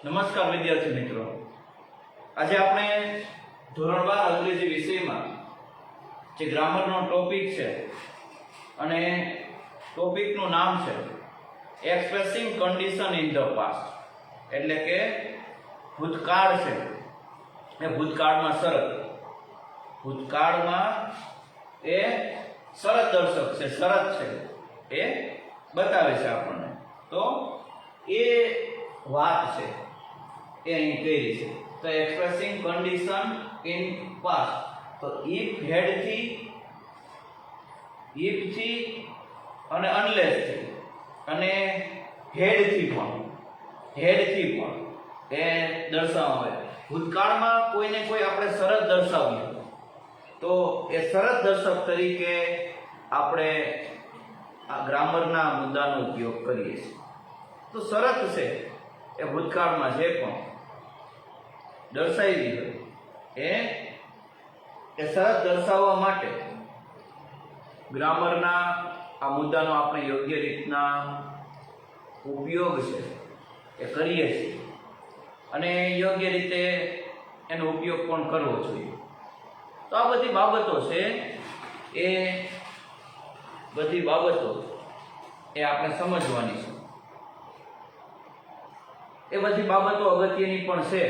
નમસ્કાર વિદ્યાર્થી મિત્રો, આજે આપણે ધોરણ 12 અંગ્રેજી વિષયમાં જે ગ્રામરનો ટોપિક છે અને ટોપિકનું નામ છે expressing condition in the past, એટલે કે ભૂતકાળ છે એ ભૂતકાળમાં શરત, ભૂતકાળમાં એ શરત દર્શક છે, શરત છે એ બતાવે છે આપણને. તો એ વાત છે એ અહીં કહી છે. તો એક્સપ્રેસિંગ કન્ડિશન ઇન પાસ્ટ, તો ઇફ થી અને અનલેસ થી અને હેડ થી પણ એ દર્શાવવામાં આવે. ભૂતકાળમાં કોઈને કોઈ આપણે શરત દર્શાવીએ તો એ શરત દર્શક તરીકે આપણે આ ગ્રામરના મુદ્દાનો ઉપયોગ કરીએ છીએ. તો શરત છે એ ભૂતકાળમાં જે પણ દર્શાવેલી હોય એ શરત દર્શાવવા માટે ગ્રામરના આ મુદ્દાનો આપણે યોગ્ય રીતના ઉપયોગ છે એ કરીએ છીએ અને યોગ્ય રીતે એનો ઉપયોગ પણ કરવો જોઈએ. તો આ બધી બાબતો છે એ બધી બાબતો એ આપણે સમજવાની છે. એ બધી બાબતો અગત્યની પણ છે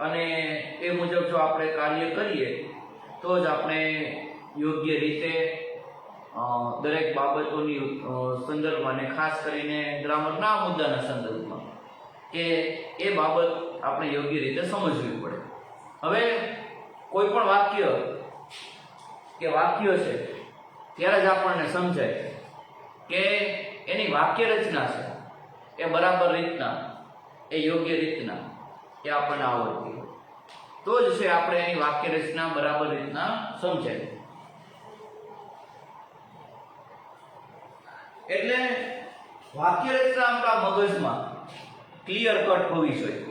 અને એ મુજબ જો આપણે કાર્ય કરીએ તો જ આપણે યોગ્ય રીતે દરેક બાબતોની સંદર્ભમાં અને ખાસ કરીને ગ્રામરના મુદ્દાના સંદર્ભમાં એ બાબત આપણે યોગ્ય રીતે સમજવી પડે. હવે કોઈ પણ વાક્ય છે ત્યારે જ આપણને સમજાય કે એની વાક્ય રચના છે એ બરાબર રીતના, એ યોગ્ય રીતના એ આપણને આવડતી હોય તો જ છે આપણે એની વાક્ય રચના બરાબર રીતના સમજાય. એટલે વાક્ય રચના આપણા મગજમાં ક્લિયર કટ હોવી જોઈએ.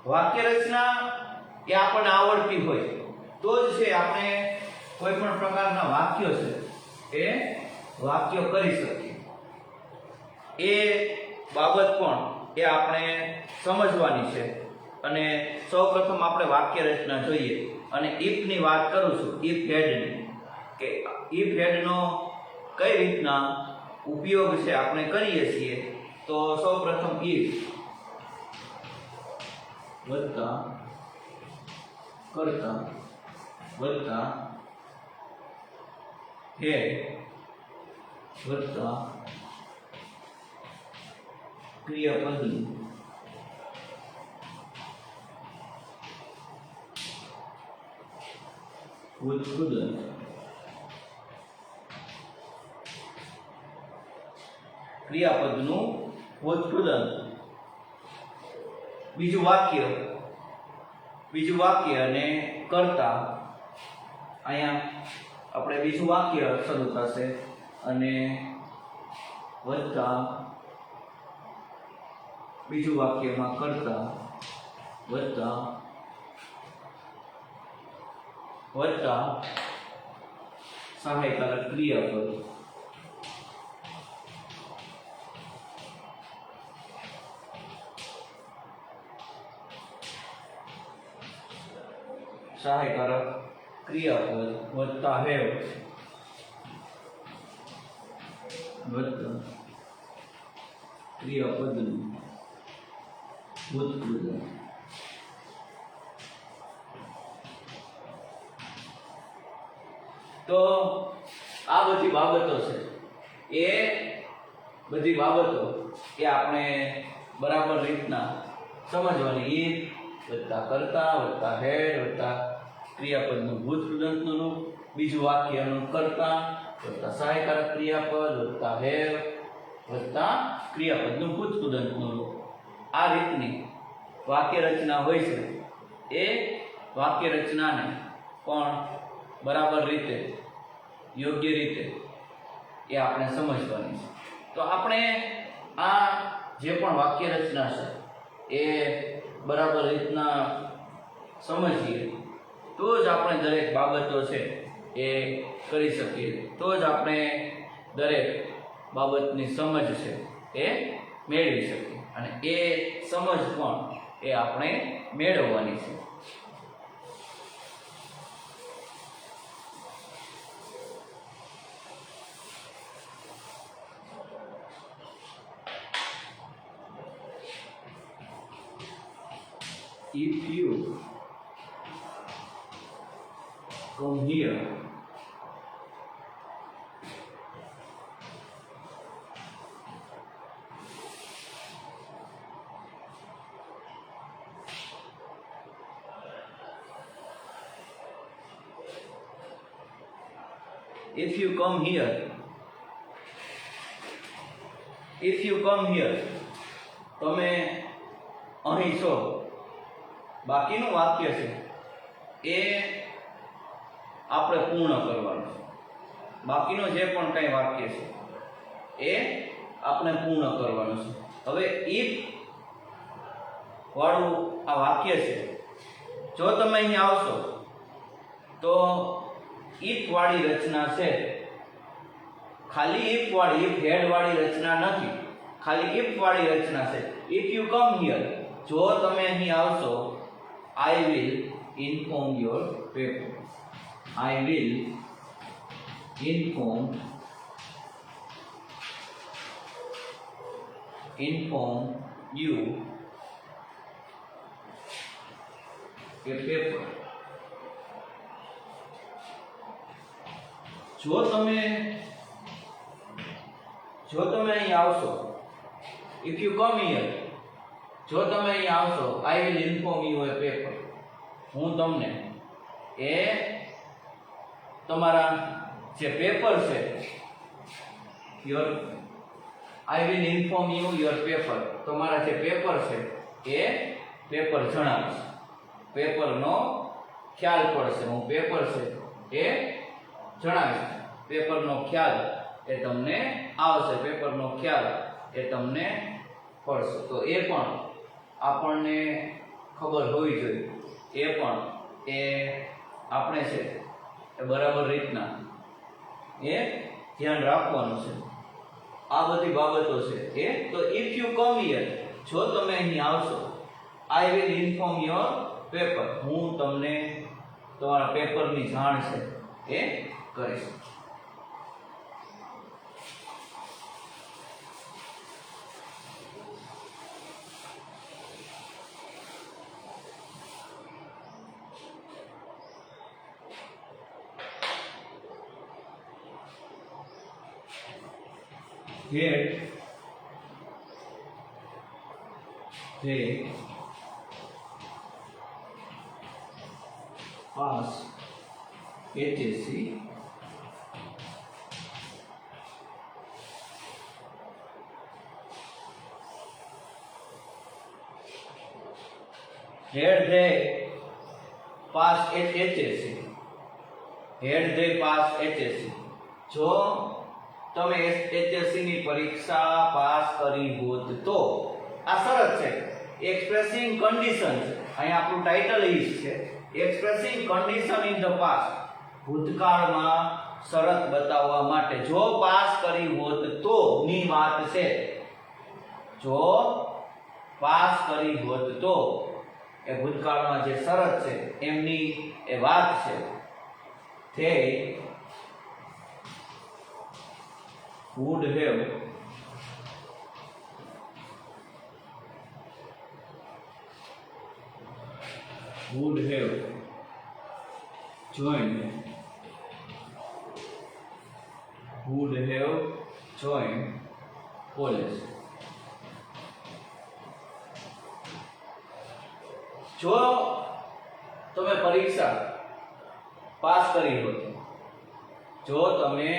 વાક્ય રચના એ આપણને આવડતી હોય તો જ છે આપણે કોઈ પણ પ્રકારના વાક્યો છે એ વાક્યો કરી શકીએ. એ બાબત પણ એ આપણે સમજવાની છે. અને સૌપ્રથમ આપણે વાક્ય રચના જોઈએ અને ઇફ ની વાત કરું છું, ઇફ હેડની, કે ઇફ હેડનો કઈ રીતના ઉપયોગ છે આપણે કરીએ છીએ. તો સૌપ્રથમ ઇફ વત્તા કરતા વત્તા હેડ વત્તા ક્રિયાપદની ઉત્પાદન ક્રિયાપદનું ઉત્પાદન. બીજું વાક્ય અને કરતા, અહીંયા આપણે બીજું વાક્ય શરૂ થશે અને વત્તા બીજું વાક્યમાં કરતા વત્તા સહાયકારક ક્રિયાપદ. સહાયકારક ક્રિયાપદ વત્તા હેવ વત્તા ક્રિયાપદનું ઉત્પાદન. તો આ બધી બાબતો છે એ બધી બાબતો એ આપણે બરાબર રીતના સમજવાની. ઈફ વત્તા કરતા વત્તા હેડ વત્તા ક્રિયાપદનું ભૂતકૃદંતનું રૂપ, બીજું વાક્યનું કરતા વત્તા સહાયકારક ક્રિયાપદ વત્તા હેવ વત્તા ક્રિયાપદનું ભૂતકૃદંતનું રૂપ. આ રીતની વાક્ય રચના હોય છે. એ વાક્ય રચનાને પણ બરાબર રીતે, યોગ્ય રીતે એ આપણે સમજવાની છે. તો આપણે આ જે પણ વાક્ય રચના છે એ બરાબર રીતના સમજીએ તો જ આપણે દરેક બાબતો છે એ કરી શકીએ, તો જ આપણે દરેક બાબતની સમજ છે એ મેળવી શકીએ. અને એ સમજ પણ એ આપણે મેળવવાની છે. If you come here, if you come here, if you come here, તમે અહીં છો. બાકીનું વાક્ય છે એ આપણે પૂર્ણ કરવાનું છે. બાકીનું જે પણ કંઈ વાક્ય છે એ આપણે પૂર્ણ કરવાનું છે. હવે ઇફ વાળું આ વાક્ય છે. જો તમે અહીં આવશો તો ઇફ વાળી રચના છે. ખાલી ઇફ વાળી, ઇફ હેડ વાળી રચના નથી, ખાલી ઇફ વાળી રચના છે. ઇફ યુ કમ હિયર, જો તમે અહીં આવશો, I will inform your paper. I will inform you a paper. જો તમે અહીં આવશો, if you come here, જો તમે અહીં આવશો, I will inform you a paper. હું તમને એ તમારા જે પેપર છે, I will inform you your paper. તમારા જે પેપર છે એ પેપર જણાવીશ. પેપરનો ખ્યાલ પડશે. હું પેપર છે એ જણાવીશ. પેપરનો ખ્યાલ એ તમને આવશે. પેપરનો ખ્યાલ એ તમને પડશે. તો એ પણ આપણને ખબર હોવી જોઈએ. એ પણ એ આપણે છે એ બરાબર રીતના એ ધ્યાન રાખવાનું છે. આ બધી બાબતો છે એ. તો ઇફ યુ કમ હિયર, જો તમે અહીં આવશો, I will inform your paper. હું તમને તમારા પેપરની જાણ છે એ કરીશ. Here they pass HSC Here they pass HSC. Here they pass HSC. જો તમે HSC ની પરીક્ષા પાસ કરી હોત તો, આ શરત છે. એક્સપ્રેસિંગ કન્ડિશન છે. અહીં આપણું ટાઇટલ ઇઝ છે expressing condition in the past. ભૂતકાળમાં શરત બતાવવા માટે. જો પાસ કરી હોત તો ની વાત છે. જો પાસ કરી હોત તો એ ભૂતકાળમાં જે શરત છે એમની એ વાત છે. તે would have joined college. જો તમે પરીક્ષા પાસ કરી હોત, જો તમે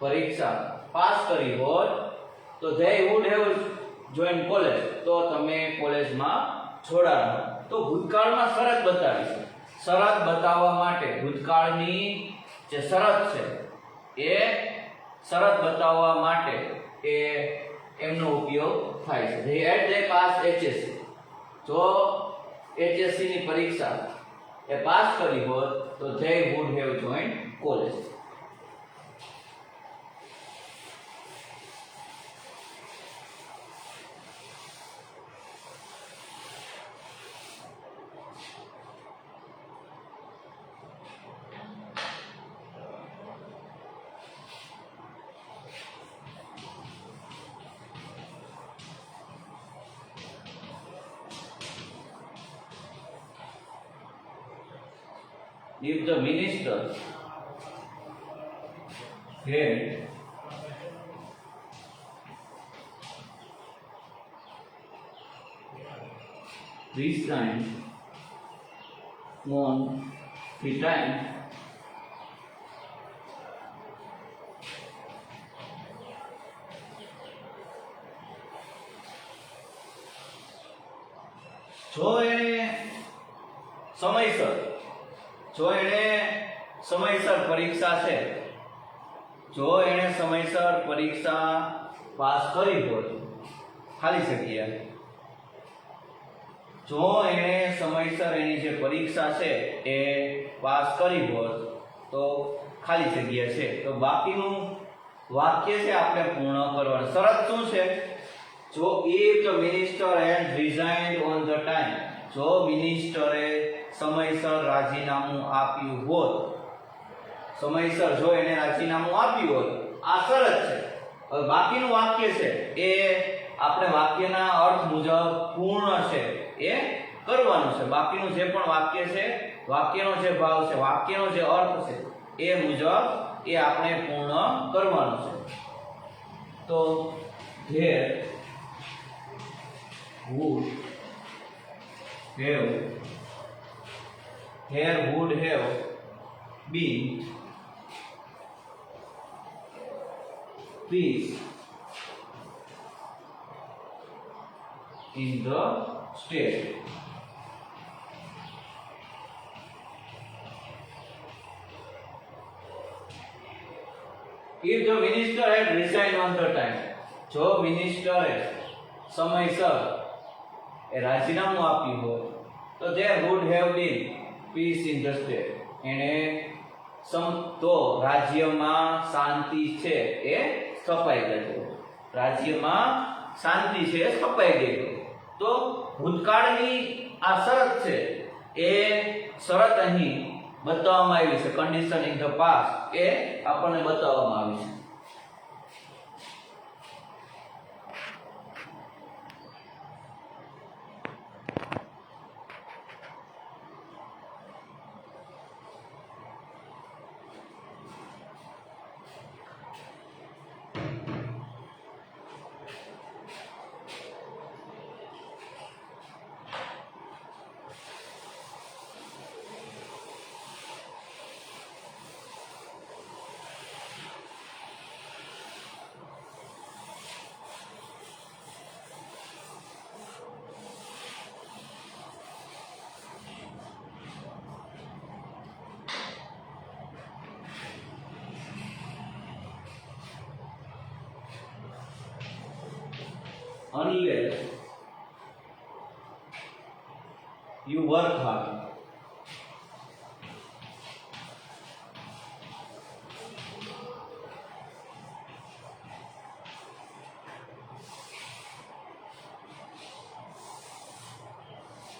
પરીક્ષા પાસ કરી હોત તો they would have joined college. તો તમે કોલેજમાં જોડાયા. તો ભૂતકાળમાં શરત બતાવી છે. શરત બતાવવા માટે ભૂતકાળની જે શરત છે એ શરત બતાવવા માટે એ એમનો ઉપયોગ થાય છે. they pass HSC. જો HSC ની પરીક્ષા એ પાસ કરી હોત તો they would have joined college. if the minister had resigned on the time જો એને સમયસર પરીક્ષા છે, જો એને સમયસર પરીક્ષા પાસ કરી હોત, ખાલી જગ્યા, જો એને સમયસર એની જે પરીક્ષા છે એ પાસ કરી હોત તો ખાલી જગ્યા છે, તો બાકીનું વાક્ય છે આપણે પૂર્ણ કરવાનું. શરત શું છે? જો if the minister had resigned on the time, જો મિનિસ્ટરે સમયસર રાજીનામું આપ્યું હોત, સમયસર જો એને રાજીનામું આપ્યું હોત, આ શરત છે. હવે બાકીનું વાક્ય છે એ આપણે વાક્યના અર્થ મુજબ પૂર્ણ છે એ કરવાનું છે. બાકીનું જે પણ વાક્ય છે, વાક્યનો જે ભાવ છે, વાક્યનો જે અર્થ છે એ મુજબ એ આપણે પૂર્ણ કરવાનું છે. તો there would have been peace in the state. If the minister had resigned on the time, જો મિનિસ્ટરે સમયસર એ રાજીનામું આપ્યું હોય તો there would have been peace in the state. એને તો રાજ્યમાં શાંતિ છે એ સ્થપાઈ ગઈ. રાજ્યમાં શાંતિ છે એ સ્થપાઈ ગઈ. તો ભૂતકાળની આ શરત છે એ શરત અહીં બતાવવામાં આવી છે. કન્ડિશન ઇન ધ પાસ્ટ એ આપણને બતાવવામાં આવી છે. Unless you work hard,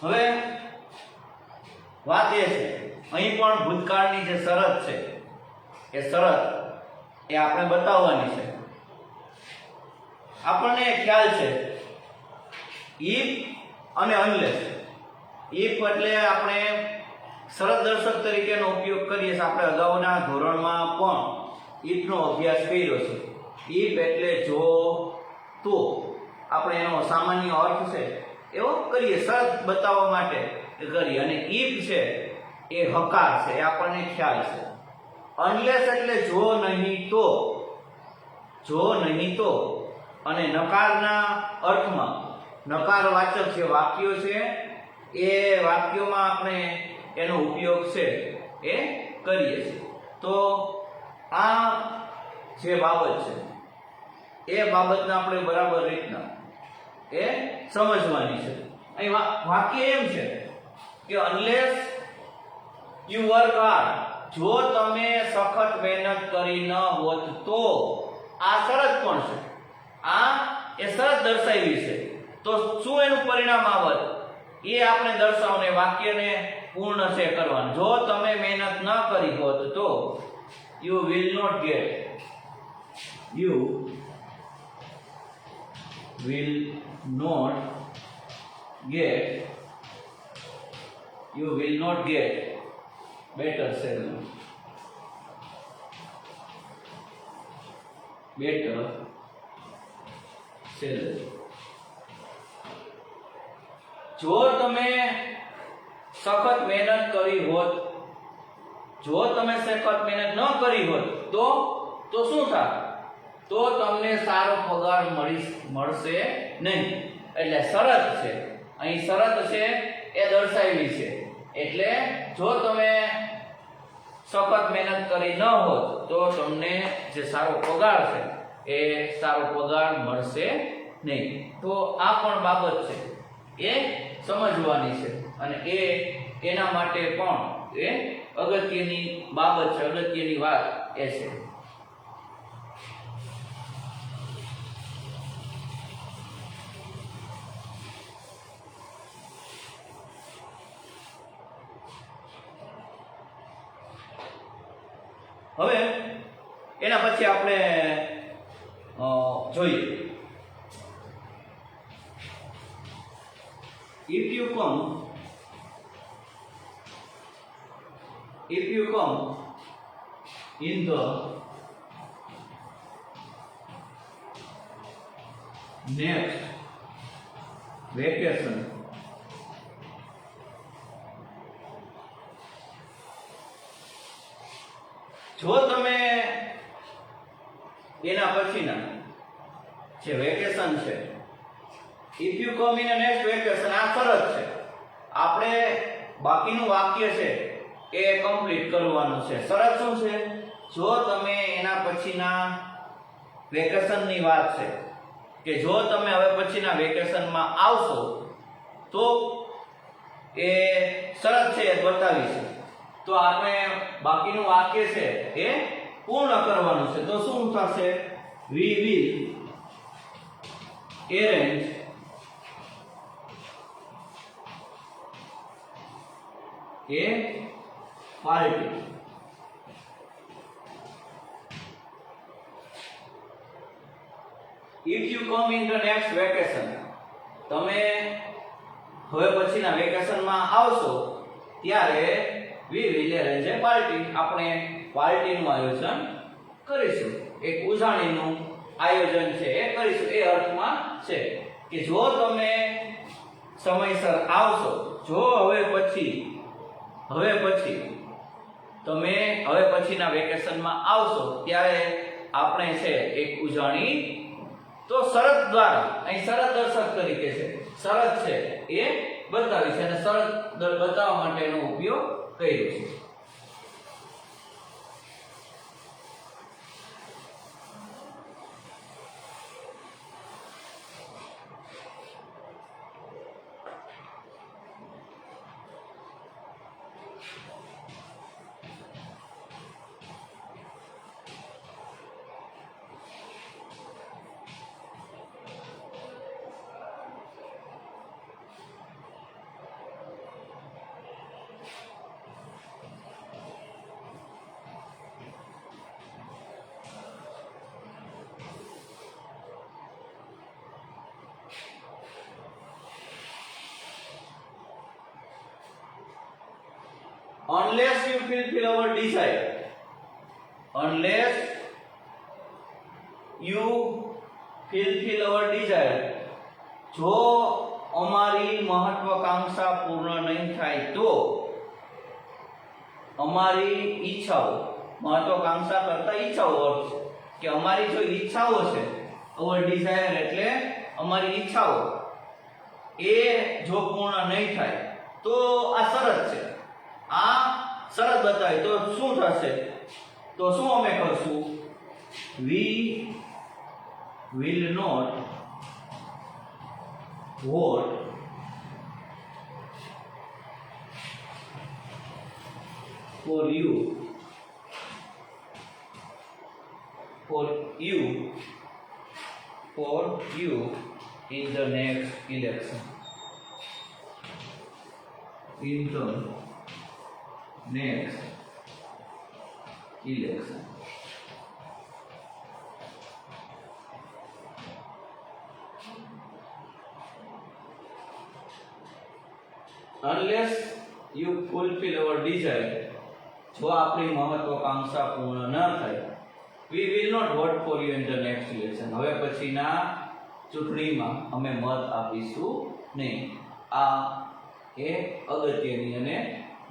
હવે વાત એ છે અહીં પણ ભૂતકાળની જે શરત છે એ શરત એ આપણે બતાવવાની છે. આપણને ખ્યાલ છે if અને unless. if એટલે આપણે શરત દર્શક તરીકેનો ઉપયોગ કરીએ છીએ. આપણે અગાઉના ધોરણમાં પણ if નો અભ્યાસ કર્યો છે. if એટલે જો તો આપણે એનો સામાન્ય અર્થ છે એવો કરીએ, શરત બતાવવા માટે કરીએ. અને if છે એ હકાર છે એ આપણને ખ્યાલ છે. unless એટલે જો નહીં તો, જો નહીં તો. અને નકારના અર્થમાં નકારવાચક જે વાક્યો છે એ વાક્યોમાં આપણે એનો ઉપયોગ છે એ કરીએ છીએ. તો આ જે બાબત છે એ બાબતને આપણે બરાબર રીતના એ સમજવાની છે. અહીં વાક્ય એમ છે કે unless you work hard, જો તમે સખત મહેનત કરી ન હોત તો. આ શરત પણ છે, આ એ શરત દર્શાવી છે. તો શું એનું પરિણામ આવત એ આપણે દર્શાવને વાક્યને પૂર્ણ છે કરવાનું. જો તમે મહેનત ન કરી હોત તો you will not get better સેલનું, બેટર સેલરી. જો તમે સખત મહેનત કરી હોત, જો તમે સખત મહેનત ન કરી હોત તો શું થાય? તો તમને સારો પગાર મળશે નહીં. એટલે શરત છે, અહીં શરત છે એ દર્શાવેલી છે. એટલે જો તમે સખત મહેનત કરી ન હોત તો તમને જે સારો પગાર છે એ સારો પગાર મળશે નહીં. તો આ પણ બાબત છે એ સમજવાની છે, અને એના માટે પણ એ અગત્યની બાબત છે, અગત્યની વાત એ છે. હવે એના પછી આપણે જોઈએ, if you come in the next vacation, જો તમે એના પછીના જે વેકેશન છે, if you come in the next vacation, આ શરત છે. આપણે બાકીનું વાક્ય છે એ કમ્પ્લીટ કરવાનું છે. શરત શું છે? જો તમે એના પછીના વેકેશનની વાત છે કે જો તમે હવે પછીના વેકેશનમાં આવશો તો એ શરત છે એ બતાવી છે. તો આપણે બાકીનું વાક્ય છે એ પૂર્ણ કરવાનું છે. તો શું થશે? we will arrange a party if you come in the next vacation. તમે હવે પછીના વેકેશનમાં આવશો ત્યારે we will arrange a party, આપણે પાર્ટીનું આયોજન કરીશું, એક ઉજાણીનું આયોજન છે એ કરીશું. એ અર્થમાં છે કે જો તમે સમયસર આવશો, જો હવે પછી તમે હવે પછીના વેકેશનમાં આવશો ત્યારે આપણે છે એક ઉજાણી, તો શરત દ્વારા, અહીં શરત દર્શક તરીકે છે, શરત છે એ બતાવી છે અને શરત બતાવવા માટેનો ઉપયોગ કર્યો છે. Unless you fulfill our desire, unless you fulfill our desire, જો અમારી મહત્વાકાંક્ષા પૂર્ણ નહીં થાય તો, અમારી ઈચ્છાઓ, મહત્વાકાંક્ષા કરતા ઈચ્છાઓ અર્થ છે કે અમારી જો ઈચ્છાઓ છે, our desire એટલે અમારી ઈચ્છાઓ, એ જો પૂર્ણ નહીં થાય તો આ શરત છે. આ શરત બતાવી તો શું થશે? તો શું અમે કરશું? we will not vote for you in the next election. In the next election. Unless you fulfill our desire, જો આપણી મહત્વાકાંક્ષા પૂર્ણ ન થાય, we will not vote for you in the next election. હવે પછીના ચૂંટણીમાં અમે મત આપીશું નહીં. આ એ અગત્યની અને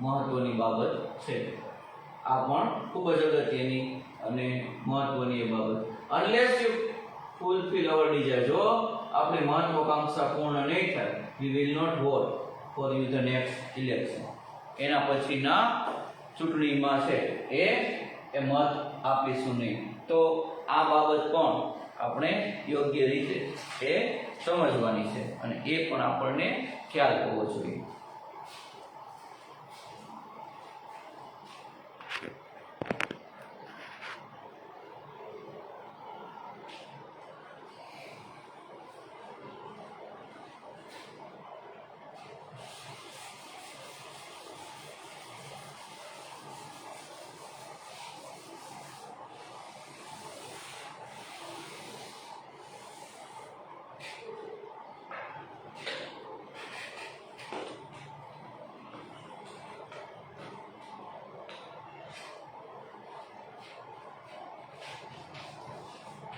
મહત્વની બાબત છે. આ પણ ખૂબ જ અગત્યની અને મહત્વની એ બાબત. unless you fulfill our desire, જો આપણી મહત્વાકાંક્ષા પૂર્ણ નહીં થાય, we will not vote for you the next election. એના પછીના ચૂંટણીમાં છે એ મત આપીશું નહીં. તો આ બાબત પણ આપણે યોગ્ય રીતે એ સમજવાની છે અને એ પણ આપણને ખ્યાલ હોવો જોઈએ.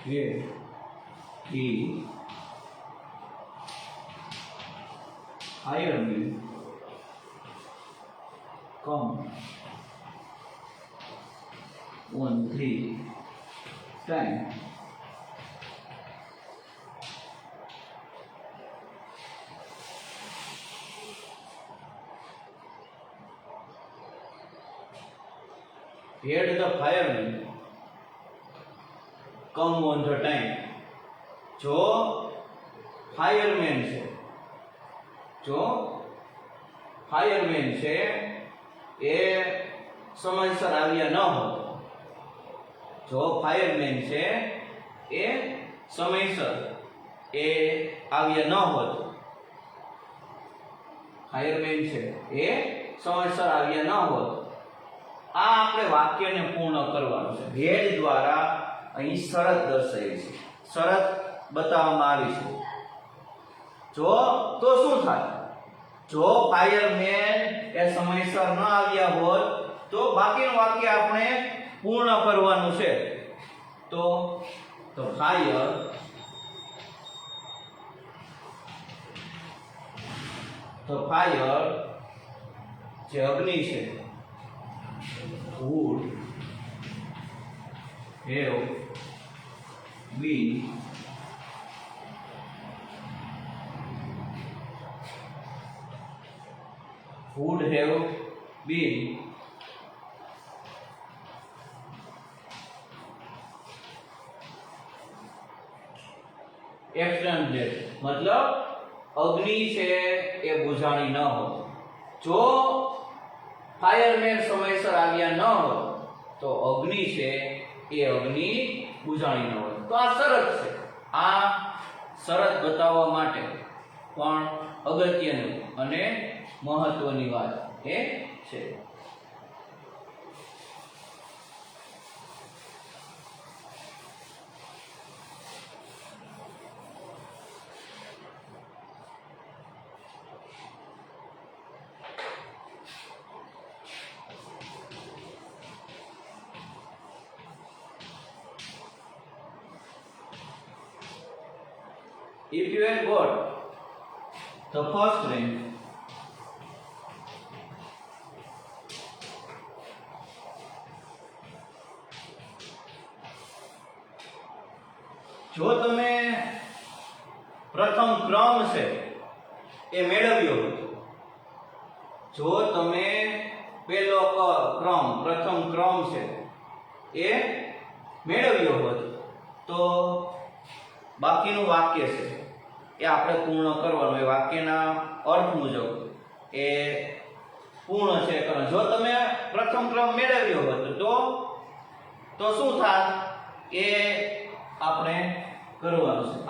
Where he hired me come on 3 times. Had the fireman come on the time. जो फायरमैन છે એ સમયસર આવ્યા ન હોત, જો ફાયરમેન છે એ સમયસર એ આવ્યા ન હોત, ફાયરમેન છે એ સમયસર આવ્યા ન હોત, આ આપણે વાક્યને પૂર્ણ કરવાનું છે. ભેદ દ્વારા અહીં શરત દર્શાવી છે, શરત બતાવવામાં આવી છે. જો તો શું થાય? જો ફાયરમેન એ સમયસર ન આવ્યા હોત તો બાકીનું વાક્ય આપણે પૂર્ણ કરવાનું છે. તો ફાયર જે અગ્નિ છે, would have been extended. मतलब અગ્નિ છે એ બુઝાણી ન હોત. જો ફાયરમેન સમયસર આવ્યા ન હોત તો અગ્નિ છે એ અગ્નિ બુઝાણી ન હોત. તો આ શરત છે. આ શરત બતાવવા માટે પણ અગત્યનું અને મહત્વની વાત એ છે. If you had got the first rank, જો તમે પ્રથમ ક્રમ છે એ મેળવ્યો હતો, જો તમે પહેલો ક્રમ પ્રથમ ક્રમ છે એ મેળવ્યો હોત તો બાકીનું વાક્ય છે એ આપણે પૂર્ણ કરવાનું. એ વાક્યના અર્થ મુજબ એ પૂર્ણ છે કરવાનું. જો તમે પ્રથમ ક્રમ મેળવ્યો હોત તો શું થાય એ આપણે કરવાનું છે. I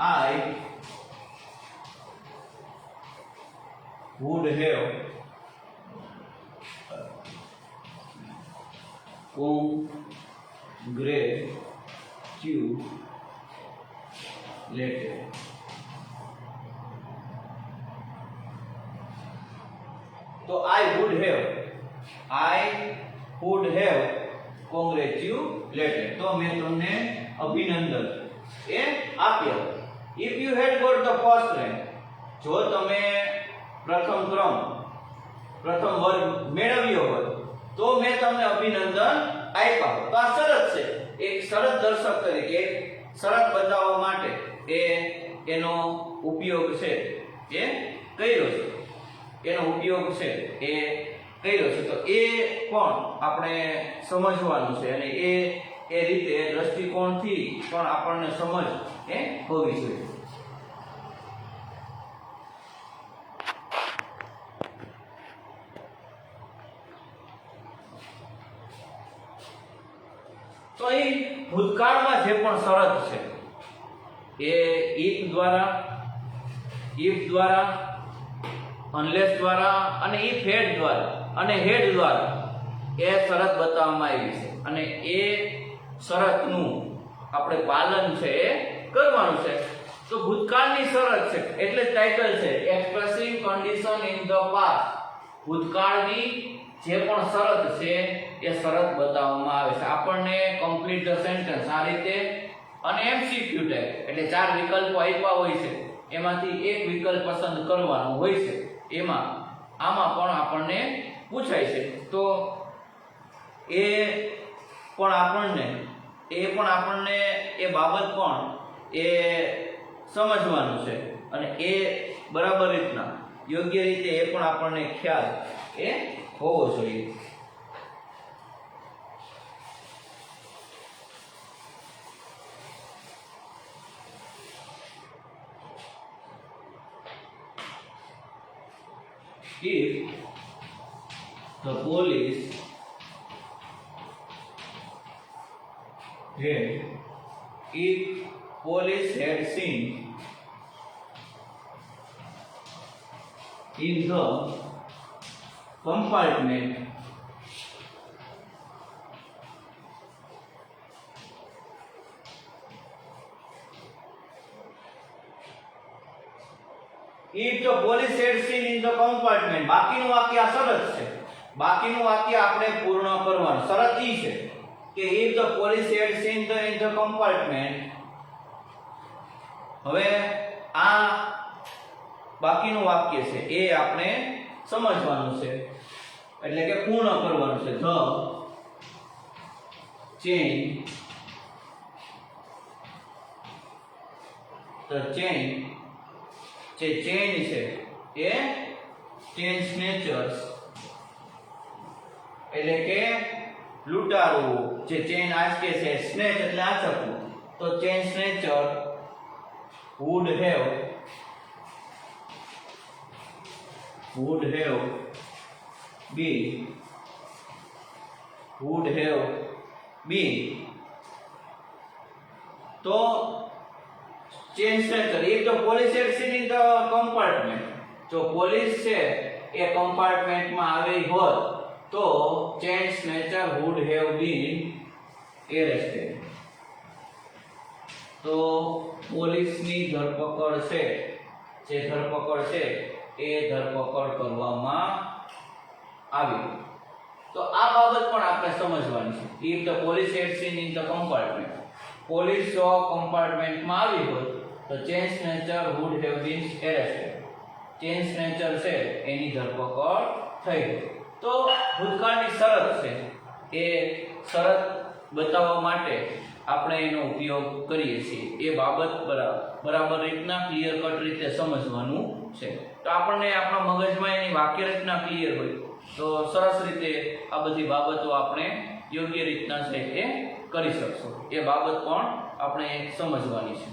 would have congratulated. તો I would have would have congratulated. તો મેં તમને અભિનંદન એ આપ્યા. If you had got the first rank, જો તમે પ્રથમ વર્ગ મેળવ્યો હોય તો મેં તમને અભિનંદન આપ્યા. તો આ શરત છે. એક શરત દર્શક તરીકે શરત બતાવવા માટે એનો ઉપયોગ છે એ કર્યો છે. એનો ઉપયોગ છે એ કર્યો છે. તો એ પણ આપણે સમજવાનું છે અને એ રીતે દ્રષ્ટિકોણથી પણ આપણને સમજ એ હોવી જોઈએ. તો અહીં ભૂતકાળમાં જે પણ શરત છે એ if દ્વારા unless દ્વારા અને if had દ્વારા અને had દ્વારા એ શરત બતાવવામાં આવી છે અને એ શરતનું આપણે પાલન છે એ કરવાનું છે. તો ભૂતકાળની શરત છે એટલે ટાઇટલ છે expressing condition in the past. ભૂતકાળની જે પણ શરત છે એ શરત બતાવવામાં આવે છે. આપણને કમ્પ્લીટ ધ સેન્ટેન્સ આ રીતે અને એમસીક્યુ ટાઈપ એટલે 4 વિકલ્પો આપ્યા હોય છે એમાંથી એક વિકલ્પ પસંદ કરવાનો હોય છે. આમાં પણ આપણને પૂછાય છે. તો એ પણ આપણને એ બાબત પણ એ સમજવાનું છે અને એ બરાબર રીતના યોગ્ય રીતે એ પણ આપણને ખ્યાલ એ હોવો જોઈએ. If the police had seen in the compartment બાકીનું વાક્ય આ શરત છે. બાકીનું વાક્ય આપણે પૂર્ણ કરવાનું. શરત ઈ છે કે if the police had seen in the compartment. હવે આ બાકીનું વાક્ય છે એ આપણે સમજવાનું છે એટલે કે પૂર્ણ કરવાનું છે. the chain જે ચેન છે એ ચેન સ્નેચર્સ એટલે કે લૂંટારું. જે ચેન આંચકે છે સ્નેચ એટલે આંચકવું. તો chain snatcher would have been તો chain snatcher if the police had seen in the compartment. જો પોલીસ છે એ કમ્પાર્ટમેન્ટમાં આવી હોત તો chain snatcher would have been arrested. તો પોલીસની ધરપકડ છે એ ધરપકડ કરવામાં આવી. તો આ બાબત પણ આપણે સમજવાની છે. if the police had seen in the compartment. Police જો કમ્પાર્ટમેન્ટમાં આવી હોય તો chain snatcher would have been arrested. Chain snatcher છે એની ધરપકડ થઈ. તો ભૂતકાળની શરત છે એ શરત બતાવવા માટે આપણે એનો ઉપયોગ કરીએ છીએ. એ બાબત બરાબર રીતના ક્લિયર કટ રીતે સમજવાનું છે. તો આપણને આપણા મગજમાં એની વાક્ય રચના ક્લિયર હોય તો સરસ રીતે આ બધી બાબતો આપણે યોગ્ય રીતના છે એ કરી શકશું. એ બાબત પણ આપણે સમજવાની છે.